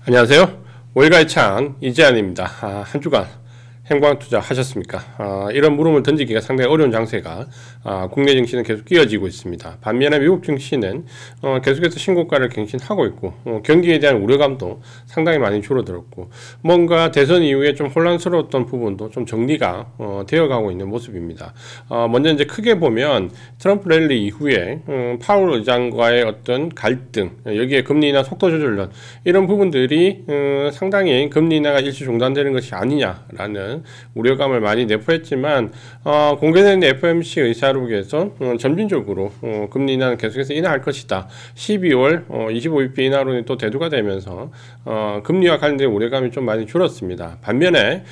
안녕하세요. 월가의 창 이재한입니다. 한 주간 행방투자 하셨습니까? 이런 물음을 던지기가 상당히 어려운 장세가 국내 증시는 계속 이어지고 있습니다. 반면에 미국 증시는 계속해서 신고가를 갱신하고 있고 경기에 대한 우려감도 상당히 많이 줄어들었고 뭔가 대선 이후에 좀 혼란스러웠던 부분도 좀 정리가 되어가고 있는 모습입니다. 먼저 이제 크게 보면 트럼프 랠리 이후에 파월 의장과의 어떤 갈등, 여기에 금리 인하 속도 조절론 이런 부분들이 상당히 금리 인하가 일시 중단되는 것이 아니냐라는 우려감을 많이 내포했지만 공개된 FOMC 의사록에서 점진적으로 금리 인하는 계속해서 인하할 것이다. 12월 25bp 인하론이 또 대두가 되면서 금리와 관련된 우려감이 좀 많이 줄었습니다. 반면에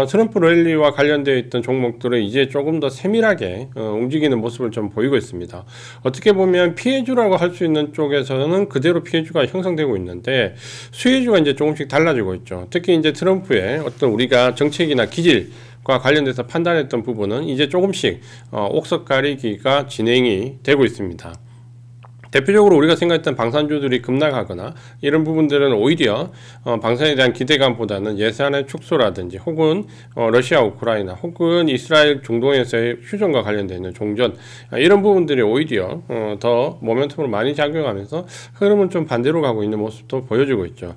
트럼프 랠리와 관련되어 있던 종목들은 이제 조금 더 세밀하게 움직이는 모습을 좀 보이고 있습니다. 어떻게 보면 피해주라고 할 수 있는 쪽에서는 그대로 피해주가 형성되고 있는데 수혜주가 이제 조금씩 달라지고 있죠. 특히 이제 트럼프의 어떤 우리가 정책이나 기질과 관련돼서 판단했던 부분은 이제 조금씩 옥석 가리기가 진행이 되고 있습니다. 대표적으로 우리가 생각했던 방산주들이 급락하거나 이런 부분들은 오히려 방산에 대한 기대감보다는 예산의 축소라든지 혹은 러시아 우크라이나 혹은 이스라엘 중동에서의 휴전과 관련되어 있는 종전 이런 부분들이 오히려 더 모멘텀으로 많이 작용하면서 흐름은 좀 반대로 가고 있는 모습도 보여주고 있죠.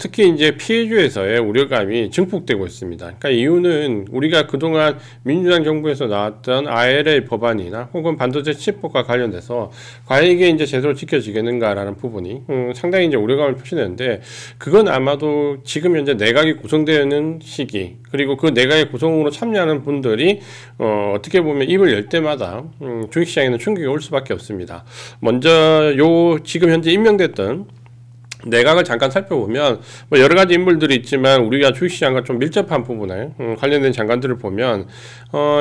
특히 이제 피해주에서의 우려감이 증폭되고 있습니다. 그러니까 이유는 우리가 그동안 민주당 정부에서 나왔던 IRA 법안이나 혹은 반도체 칩법과 관련돼서 과연 이게 이제 제대로 지켜지겠는가라는 부분이 상당히 이제 우려감을 표시되는데 그건 아마도 지금 현재 내각이 구성되어 있는 시기 그리고 그 내각의 구성으로 참여하는 분들이 어떻게 보면 입을 열 때마다 주식시장에는 충격이 올 수밖에 없습니다. 먼저 지금 현재 임명됐던 내각을 잠깐 살펴보면 뭐 여러 가지 인물들이 있지만 우리가 주식시장과 좀 밀접한 부분에 관련된 장관들을 보면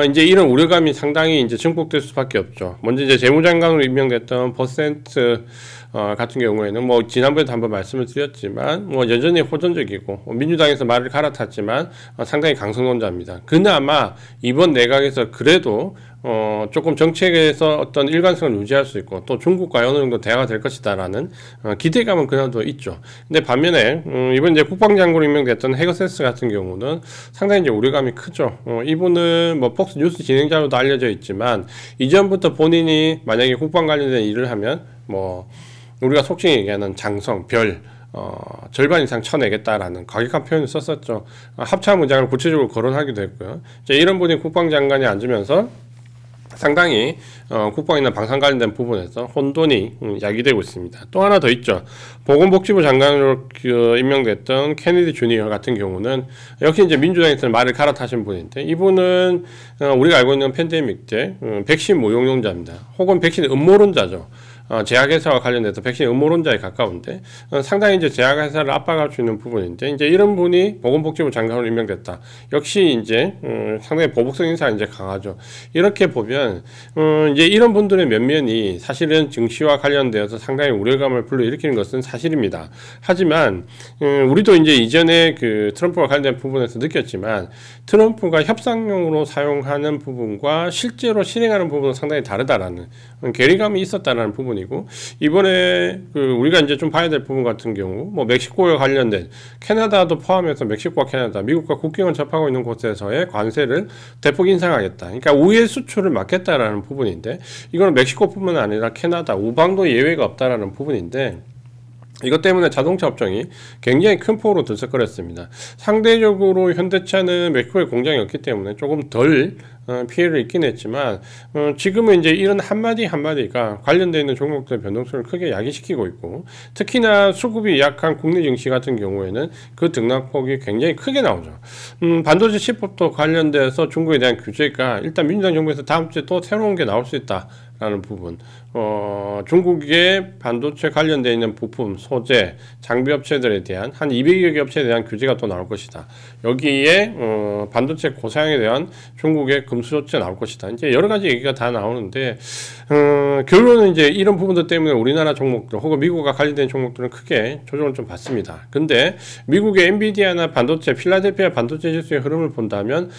이제 이런 우려감이 상당히 이제 증폭될 수밖에 없죠. 먼저 이제 재무장관으로 임명됐던 버센트 같은 경우에는 뭐 지난번에도 한번 말씀을 드렸지만 뭐 여전히 호전적이고 민주당에서 말을 갈아탔지만 상당히 강성론자입니다. 그나마 이번 내각에서 그래도 조금 정책에서 어떤 일관성을 유지할 수 있고 또 중국과 어느 정도 대화가 될 것이다라는 기대감은 그래도 있죠. 근데 반면에 이번 이제 국방장관으로 임명됐던 헤거세스 같은 경우는 상당히 이제 우려감이 크죠. 이분은 뭐 폭스 뉴스 진행자로도 알려져 있지만 이전부터 본인이 만약에 국방 관련된 일을 하면 뭐 우리가 속칭 얘기하는 장성, 별 절반 이상 쳐내겠다라는 과격한 표현을 썼었죠. 합참 문장을 구체적으로 거론하기도 했고요. 이런 분이 국방장관에 앉으면서 상당히 국방이나 방산 관련된 부분에서 혼돈이 야기되고 있습니다. 또 하나 더 있죠. 보건복지부 장관으로 임명됐던 케네디 주니어 같은 경우는 역시 이제 민주당에서 말을 갈아타신 분인데 이분은 우리가 알고 있는 팬데믹 때 백신 무용론자입니다. 혹은 백신 음모론자죠. 제약회사와 관련돼서 백신 음모론자에 가까운데 상당히 이제 제약회사를 압박할 수 있는 부분인데 이제 이런 분이 보건복지부 장관으로 임명됐다. 역시 이제 상당히 보복성 인사가 이제 강하죠. 이렇게 보면 이제 이런 분들의 면면이 사실은 증시와 관련되어서 상당히 우려감을 불러일으키는 것은 사실입니다. 하지만 우리도 이제 이전에 그 트럼프와 관련된 부분에서 느꼈지만 트럼프가 협상용으로 사용하는 부분과 실제로 실행하는 부분은 상당히 다르다라는 괴리감이 있었다라는 부분이. 이번에 우리가 이제 좀 봐야 될 부분 같은 경우 뭐 멕시코와 관련된 캐나다도 포함해서 멕시코와 캐나다 미국과 국경을 접하고 있는 곳에서의 관세를 대폭 인상하겠다. 그러니까 우회 수출을 막겠다라는 부분인데 이거는 멕시코뿐만 아니라 캐나다 우방도 예외가 없다라는 부분인데 이것 때문에 자동차 업종이 굉장히 큰 폭으로 들썩거렸습니다. 상대적으로 현대차는 멕시코에 공장이 없기 때문에 조금 덜 피해를 입긴 했지만 지금은 이제 이런 한마디가 관련되어 있는 종목들의 변동성을 크게 야기시키고 있고 특히나 수급이 약한 국내 증시 같은 경우에는 그 등락폭이 굉장히 크게 나오죠. 반도체 칩법도 관련돼서 중국에 대한 규제가 일단 민주당 정부에서 다음 주에 또 새로운 게 나올 수 있다. 라는 부분 중국의 반도체 관련되어 있는 부품, 소재, 장비 업체들에 대한 한 200여 개 업체에 대한 규제가 또 나올 것이다. 여기에 반도체 고사양에 대한 중국의 금수저째 나올 것이다. 이제 여러 가지 얘기가 다 나오는데 결론은 이제 이런 부분들 때문에 우리나라 종목들 혹은 미국과 관련된 종목들은 크게 조정을 좀 받습니다. 근데 미국의 엔비디아나 반도체, 필라델피아 반도체 지수의 흐름을 본다면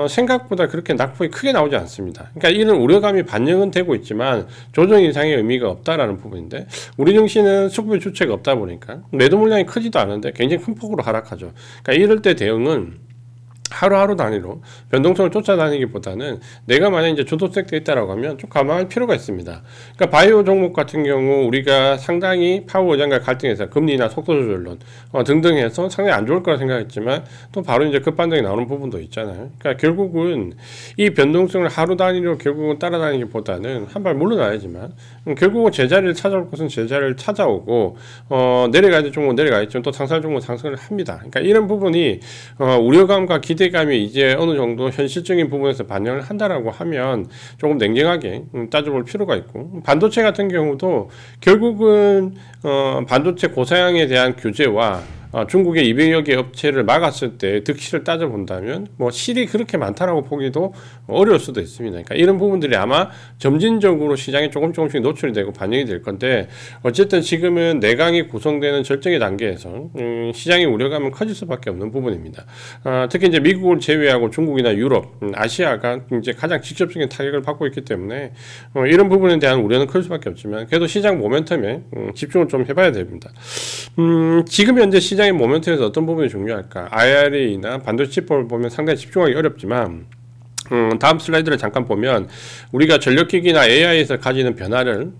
생각보다 그렇게 낙폭이 크게 나오지 않습니다. 그러니까 이런 우려감이 반영은 되고 있지만 조정 이상의 의미가 없다라는 부분인데 우리 증시는 수급의 주체가 없다 보니까 매도 물량이 크지도 않은데 굉장히 큰 폭으로 하락하죠. 그러니까 이럴 때 대응은 하루하루 단위로 변동성을 쫓아다니기보다는 내가 만약 이제 주도섹터에 있다라고 하면 좀 감안할 필요가 있습니다. 그러니까 바이오 종목 같은 경우 우리가 상당히 파월 의장과 갈등해서 금리나 속도 조절론 등등 해서 상당히 안 좋을 거라 생각했지만 또 바로 이제 급반등이 나오는 부분도 있잖아요. 그러니까 결국은 이 변동성을 하루 단위로 결국은 따라다니기보다는 한 발 물러나야지만 결국은 제자리를 찾아올 것은 제자리를 찾아오고 내려가야 될 종목은 내려가야지만 또 상승할 종목은 상승을 합니다. 그러니까 이런 부분이 우려감과 기대감이 이제 어느 정도 현실적인 부분에서 반영을 한다라고 하면 조금 냉정하게 따져볼 필요가 있고 반도체 같은 경우도 결국은 반도체 고사양에 대한 규제와 중국의 200여 개 업체를 막았을 때 득실을 따져본다면 뭐 실이 그렇게 많다라고 보기도 어려울 수도 있습니다. 그러니까 이런 부분들이 아마 점진적으로 시장에 조금씩 노출이 되고 반영이 될 건데 어쨌든 지금은 내강이 구성되는 절정의 단계에서 시장의 우려감은 커질 수밖에 없는 부분입니다. 특히 이제 미국을 제외하고 중국이나 유럽, 아시아가 이제 가장 직접적인 타격을 받고 있기 때문에 이런 부분에 대한 우려는 클 수밖에 없지만 그래도 시장 모멘텀에 집중을 좀 해봐야 됩니다. 지금 현재 시장의 모멘텀에서 어떤 부분이 중요할까? IRA나 반도체 칩을 보면 상당히 집중하기 어렵지만 다음 슬라이드를 잠깐 보면 우리가 전력기기나 AI에서 가지는 변화를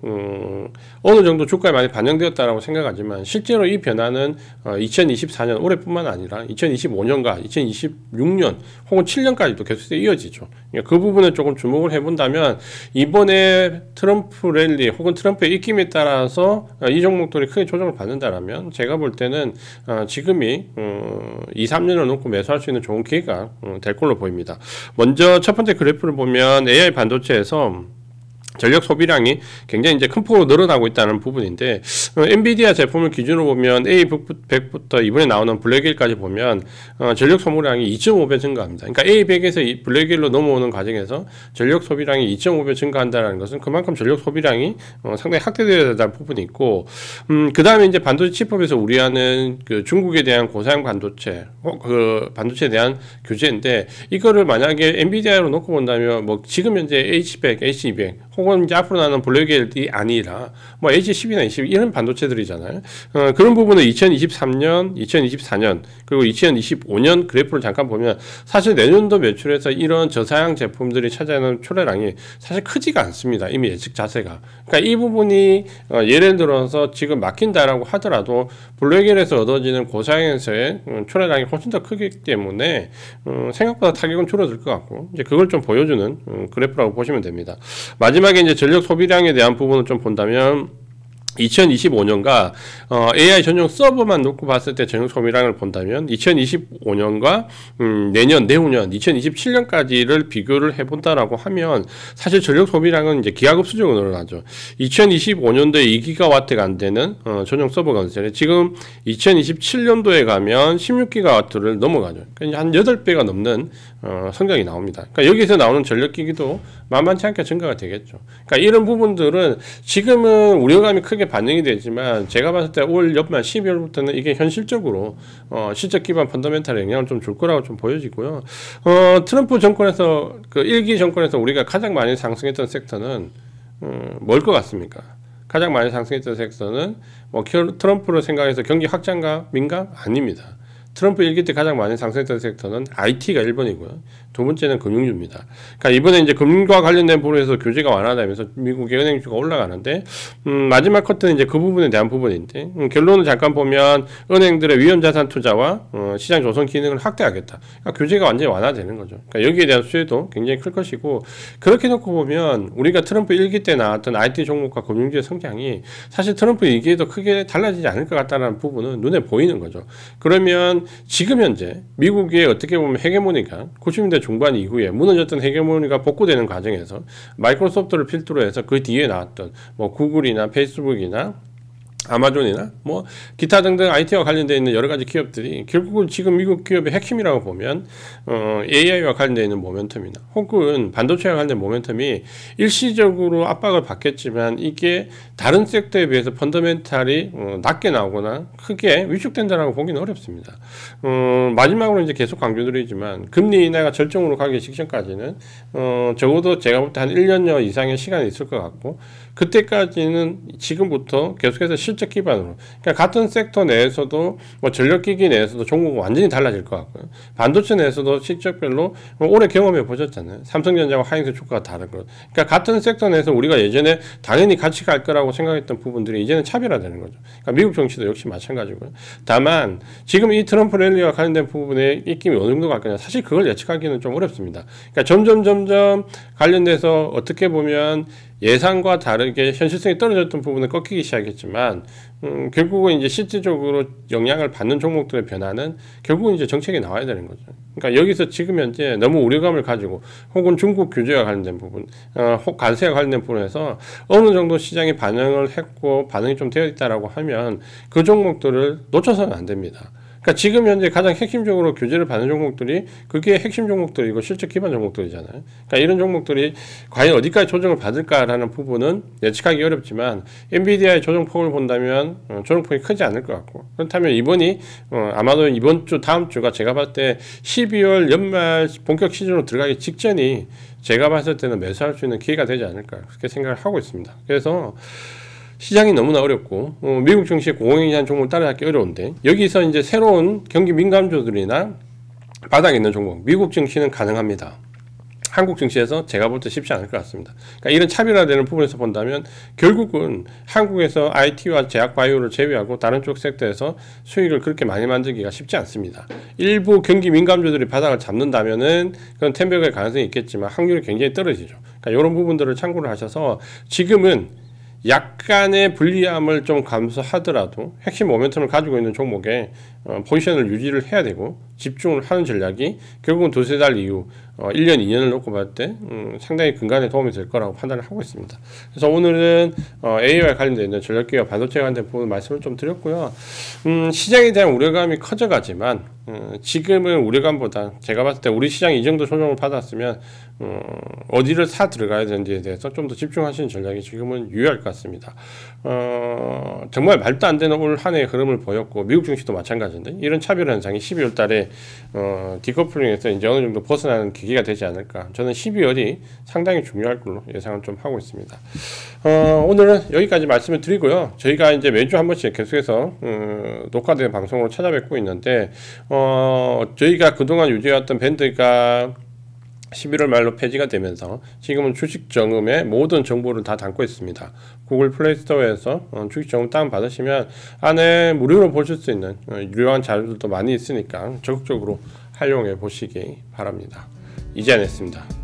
어느 정도 주가에 많이 반영되었다라고 생각하지만 실제로 이 변화는 2024년 올해뿐만 아니라 2025년과 2026년 혹은 7년까지도 계속해서 이어지죠. 그 부분을 조금 주목을 해본다면 이번에 트럼프 랠리 혹은 트럼프의 입김에 따라서 이 종목들이 크게 조정을 받는다라면 제가 볼 때는 지금이 2, 3년을 놓고 매수할 수 있는 좋은 기회가 될 걸로 보입니다. 먼저 첫 번째 그래프를 보면 AI 반도체에서 전력 소비량이 굉장히 이제 큰 폭으로 늘어나고 있다는 부분인데 엔비디아 제품을 기준으로 보면 A100부터 이번에 나오는 블랙1까지 보면 전력 소모량이 2.5배 증가합니다. 그러니까 A100에서 블랙1로 넘어오는 과정에서 전력 소비량이 2.5배 증가한다는 것은 그만큼 전력 소비량이 상당히 확대되어야 된다는 부분이 있고 그 다음에 이제 반도체 칩업에서 우려하는 그 중국에 대한 고사양 반도체 그 반도체에 대한 규제인데 이거를 만약에 엔비디아로 놓고 본다면 뭐 지금 현재 H100, H200 혹은 이제 앞으로 나는 블랙이 아니라 뭐 H10이나 H12 이런 반도체들이잖아요. 그런 부분은 2023년, 2024년 그리고 2025년 그래프를 잠깐 보면 사실 내년도 매출에서 이런 저사양 제품들이 차지하는 출하량이 사실 크지가 않습니다. 이미 예측 자세가. 그러니까 이 부분이 예를 들어서 지금 막힌다라고 하더라도 블랙에서 얻어지는 고사양에서의 출하량이 훨씬 더 크기 때문에 생각보다 타격은 줄어들 것 같고 이제 그걸 좀 보여주는 그래프라고 보시면 됩니다. 마지막에 이제 전력 소비량에 대한 부분을 좀 본다면 2025년과 AI 전용 서버만 놓고 봤을 때 전용 소비량을 본다면 2025년과 내년, 내후년, 2027년까지를 비교를 해본다라고 하면 사실 전력 소비량은 이제 기하급수적으로 늘어나죠. 2025년도에 2기가와트가 안 되는 전용 서버 건설에 지금 2027년도에 가면 16기가와트를 넘어가죠. 그러니까 한 8배가 넘는 성장이 나옵니다. 그러니까 여기서 나오는 전력기기도 만만치 않게 증가가 되겠죠. 그러니까 이런 부분들은 지금은 우려감이 크게 반영이 되지만 제가 봤을 때 올 연말 12월부터는 이게 현실적으로 실적 기반 펀더멘탈에 영향을 좀 줄 거라고 좀 보여지고요. 트럼프 정권에서 그 1기 정권에서 우리가 가장 많이 상승했던 섹터는 뭘 것 같습니까? 가장 많이 상승했던 섹터는 뭐 트럼프를 생각해서 경기 확장가 민감? 아닙니다. 트럼프 1기 때 가장 많이 상승했던 섹터는 IT가 1번이고요. 두 번째는 금융주입니다. 그러니까 이번에 이제 금융과 관련된 부분에서 규제가 완화되면서 미국의 은행주가 올라가는데 마지막 커트는 이제 그 부분에 대한 부분인데 결론을 잠깐 보면 은행들의 위험자산 투자와 시장 조성 기능을 확대하겠다. 그러니까 규제가 완전히 완화되는 거죠. 그러니까 여기에 대한 수혜도 굉장히 클 것이고 그렇게 놓고 보면 우리가 트럼프 1기 때 나왔던 IT 종목과 금융주의 성장이 사실 트럼프 2기에도 크게 달라지지 않을 것 같다는 부분은 눈에 보이는 거죠. 그러면 지금 현재 미국의 어떻게 보면 헤게모니가 90년대 중반 이후에 무너졌던 헤게모니가 복구되는 과정에서 마이크로소프트를 필두로 해서 그 뒤에 나왔던 뭐 구글이나 페이스북이나 아마존이나 뭐 기타 등등 IT와 관련되어 있는 여러 가지 기업들이 결국은 지금 미국 기업의 핵심이라고 보면 AI와 관련되어 있는 모멘텀이나 혹은 반도체와 관련된 모멘텀이 일시적으로 압박을 받겠지만 이게 다른 섹터에 비해서 펀더멘탈이 낮게 나오거나 크게 위축된다라고 보기는 어렵습니다. 마지막으로 이제 계속 강조드리지만 금리 인하가 절정으로 가기 직전까지는 적어도 제가 볼 때 한 1년여 이상의 시간이 있을 것 같고, 그때까지는 지금부터 계속해서 실적 기반으로, 그러니까 같은 섹터 내에서도 뭐 전력기기 내에서도 종목은 완전히 달라질 것 같고요. 반도체 내에서도 실적별로 올해 경험해 보셨잖아요. 삼성전자와 하이닉스 주가가 다른 것. 그러니까 같은 섹터 내에서 우리가 예전에 당연히 같이 갈 거라고 생각했던 부분들이 이제는 차별화되는 거죠. 그러니까 미국 정치도 역시 마찬가지고요. 다만 지금 이 트럼프 랠리와 관련된 부분의 입김이 어느 정도 갈 거냐, 사실 그걸 예측하기는 좀 어렵습니다. 그러니까 점점 관련돼서 어떻게 보면 예상과 다르게 현실성이 떨어졌던 부분은 꺾이기 시작했지만 결국은 이제 실질적으로 영향을 받는 종목들의 변화는 결국은 이제 정책이 나와야 되는 거죠. 그러니까 여기서 지금 현재 너무 우려감을 가지고 혹은 중국 규제와 관련된 부분, 혹 관세와 관련된 부분에서 어느 정도 시장이 반영을 했고 반응이 좀 되어 있다라고 하면 그 종목들을 놓쳐서는 안 됩니다. 그러니까 지금 현재 가장 핵심적으로 규제를 받는 종목들이 그게 핵심 종목들이고 실적 기반 종목들이잖아요. 그러니까 이런 종목들이 과연 어디까지 조정을 받을까라는 부분은 예측하기 어렵지만 엔비디아의 조정폭을 본다면 조정폭이 크지 않을 것 같고, 그렇다면 이번이 아마도 이번 주 다음 주가 제가 봤을 때 12월 연말 본격 시즌으로 들어가기 직전이 제가 봤을 때는 매수할 수 있는 기회가 되지 않을까 그렇게 생각을 하고 있습니다. 그래서 시장이 너무나 어렵고 미국 증시의 공공연한 종목을 따라잡기 어려운데, 여기서 이제 새로운 경기 민감주들이나 바닥에 있는 종목, 미국 증시는 가능합니다. 한국 증시에서 제가 볼 때 쉽지 않을 것 같습니다. 그러니까 이런 차별화되는 부분에서 본다면 결국은 한국에서 IT와 제약 바이오를 제외하고 다른 쪽 섹터에서 수익을 그렇게 많이 만들기가 쉽지 않습니다. 일부 경기 민감주들이 바닥을 잡는다면은 그건 템백의 가능성이 있겠지만 확률이 굉장히 떨어지죠. 그러니까 이런 부분들을 참고를 하셔서 지금은 약간의 불리함을 좀 감수하더라도 핵심 모멘텀을 가지고 있는 종목에 포지션을 유지를 해야 되고 집중을 하는 전략이 결국은 두세 달 이후 1년, 2년을 놓고 봤을 때 상당히 근간에 도움이 될 거라고 판단을 하고 있습니다. 그래서 오늘은 AI와 관련되어 있는 전력기와 반도체와 관련된 부분 말씀을 좀 드렸고요. 시장에 대한 우려감이 커져가지만 지금은 우려감보다 제가 봤을 때 우리 시장이 이 정도 조정을 받았으면 어디를 사 들어가야 되는지에 대해서 좀 더 집중하시는 전략이 지금은 유효할 것 같습니다. 정말 말도 안 되는 올 한 해의 흐름을 보였고 미국 증시도 마찬가지인데, 이런 차별 현상이 12월 달에 디커플링에서 이제 어느 정도 벗어나는 계기가 되지 않을까. 저는 12월이 상당히 중요할 걸로 예상을 좀 하고 있습니다. 오늘은 여기까지 말씀을 드리고요. 저희가 이제 매주 한 번씩 계속해서 녹화된 방송으로 찾아뵙고 있는데, 저희가 그동안 유지해왔던 밴드가 11월 말로 폐지가 되면서 지금은 주식 정음의 모든 정보를 다 담고 있습니다. 구글 플레이스토어에서 주식 정음 다운 받으시면 안에 무료로 보실 수 있는 유료한 자료들도 많이 있으니까 적극적으로 활용해 보시기 바랍니다. 이지안이었습니다.